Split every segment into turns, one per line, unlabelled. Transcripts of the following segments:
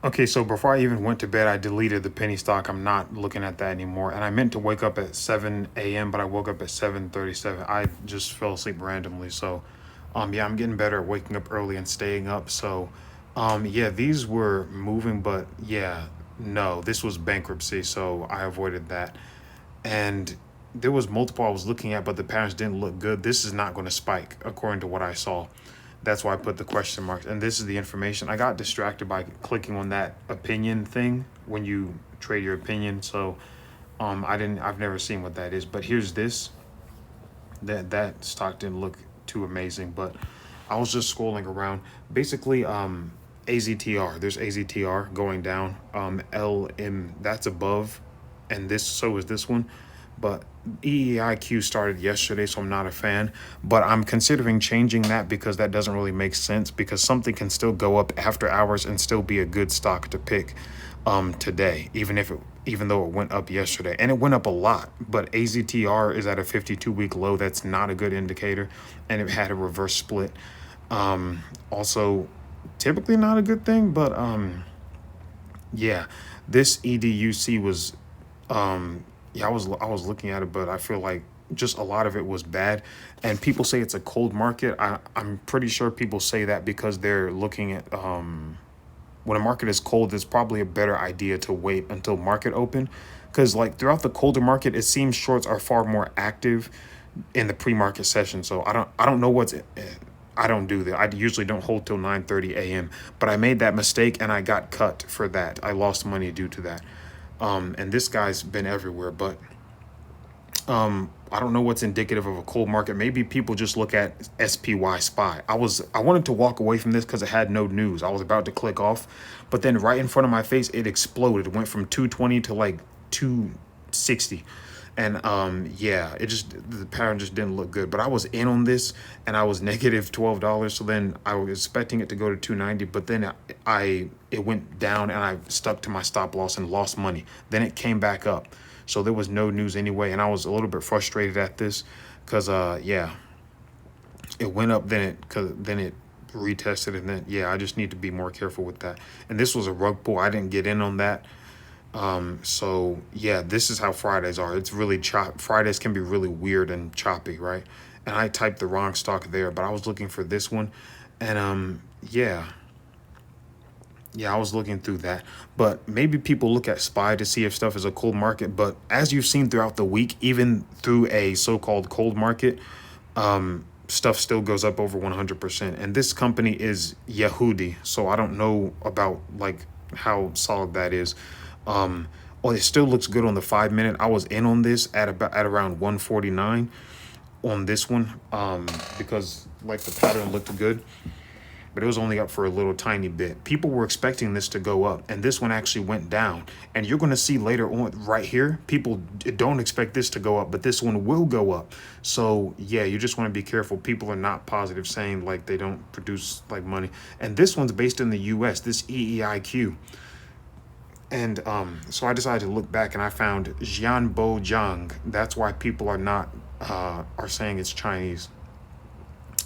Okay, so before I even went to bed, I deleted the penny stock. I'm not looking at that anymore. And I meant to wake up at 7 a.m., but I woke up at 7:37. I just fell asleep randomly. So, yeah, I'm getting better at waking up early and staying up. So, yeah, these were moving, but yeah, no, this was bankruptcy, so I avoided that. And there was multiple I was looking at, but the patterns didn't look good. This is not going to spike according to what I saw. That's why I put the question marks. And this is the information. I got distracted by clicking on that opinion thing when you trade your opinion. So I've never seen what that is. But here's this. That stock didn't look too amazing, but I was just scrolling around. Basically, AZTR. There's AZTR going down. LM that's above, and this so is this one. But EEIQ started yesterday, so I'm not a fan. But I'm considering changing that because that doesn't really make sense. Because something can still go up after hours and still be a good stock to pick today, even though it went up yesterday, and it went up a lot. But AZTR is at a 52-week low. That's not a good indicator, and it had a reverse split. Also, typically not a good thing, but yeah, this EDUC was yeah, I was looking at it, but I feel like just a lot of it was bad. And people say it's a cold market. I'm pretty sure people say that because they're looking at when a market is cold, it's probably a better idea to wait until market open, because like throughout the colder market, it seems shorts are far more active in the pre-market session. So I don't know what's I don't do that. I usually don't hold till 9:30 a.m. But I made that mistake and I got cut for that. I lost money due to that. And this guy's been everywhere, but I don't know what's indicative of a cold market. Maybe people just look at SPY SPY. I wanted to walk away from this because it had no news. I was about to click off, but then right in front of my face, it exploded. It went from 220 to like 260. And yeah, it just the pattern just didn't look good. But I was in on this and I was negative $12. So then I was expecting it to go to 290, but then it went down and I stuck to my stop loss and lost money. Then it came back up. So there was no news anyway, and I was a little bit frustrated at this because yeah, it went up, then it retested, and then yeah, I just need to be more careful with that. And this was a rug pull. I didn't get in on that. So yeah, this is how Fridays are. It's really Fridays can be really weird and choppy, right? And I typed the wrong stock there, but I was looking for this one, and yeah. Yeah, I was looking through that. But maybe people look at SPY to see if stuff is a cold market. But as you've seen throughout the week, even through a so-called cold market, stuff still goes up over 100%. And this company is Yehudi, so I don't know about like how solid that is. Well, it still looks good on the 5 minute. I was in on this at around 149 on this one, because like the pattern looked good, but it was only up for a little tiny bit. People were expecting this to go up, and this one actually went down. And you're going to see later on right here, people don't expect this to go up, but this one will go up. So yeah, you just want to be careful. People are not positive, saying like they don't produce like money. And this one's based in the US, this EEIQ. And so I decided to look back and I found Jianbo. That's why people are not are saying it's Chinese.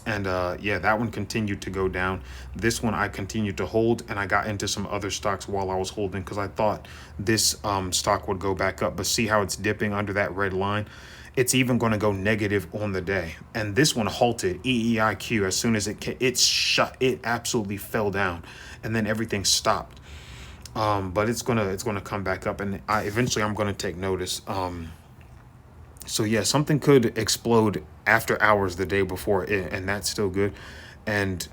And yeah, that one continued to go down. This one I continued to hold, and I got into some other stocks while I was holding because I thought this stock would go back up. But see how it's dipping under that red line? It's even going to go negative on the day. And this one halted EEIQ as soon as it shut. It absolutely fell down, and then everything stopped. But it's gonna come back up, and eventually I'm gonna take notice. So yeah, something could explode after hours the day before it, and that's still good. And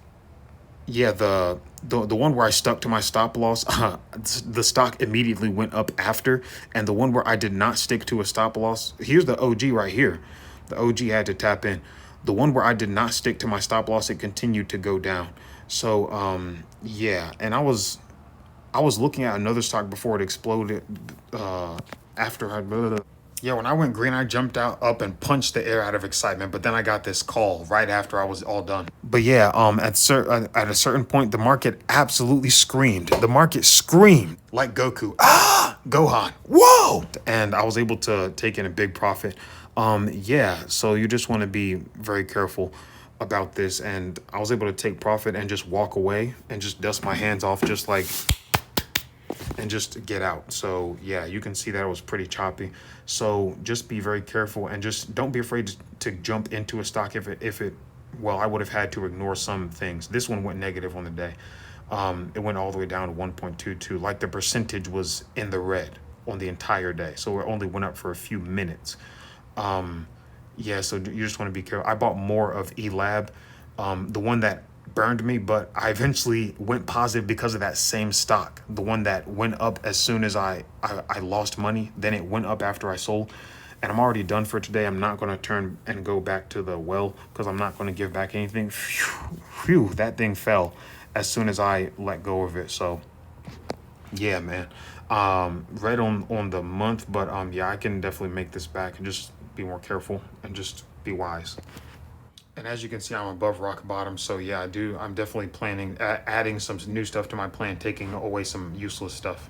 yeah, the one where I stuck to my stop loss, the stock immediately went up after, and the one where I did not stick to a stop loss, here's the OG right here. The OG had to tap in. The one where I did not stick to my stop loss, it continued to go down. So yeah, and I was looking at another stock before it exploded. After I Yeah, when I went green, I jumped out up and punched the air out of excitement. But then I got this call right after I was all done. But yeah, at a certain point, the market absolutely screamed. The market screamed like Goku. Ah, Gohan. Whoa! And I was able to take in a big profit. Yeah. So you just want to be very careful about this. And I was able to take profit and just walk away and just dust my hands off, just like and just get out. So yeah, you can see that it was pretty choppy. So just be very careful and just don't be afraid to jump into a stock if it well, I would have had to ignore some things. This one went negative on the day. It went all the way down to 1.22. Like the percentage was in the red on the entire day. So it only went up for a few minutes. Yeah, so you just want to be careful. I bought more of Elab, the one that burned me, but I eventually went positive because of that same stock. The one that went up as soon as I lost money, then it went up after I sold. And I'm already done for today. I'm not going to turn and go back to the well because I'm not going to give back anything. Phew, that thing fell as soon as I let go of it. So yeah, man. Red on the month, but yeah, I can definitely make this back and just be more careful and just be wise. And as you can see, I'm above rock bottom. So yeah, I'm definitely planning adding some new stuff to my plan, taking away some useless stuff.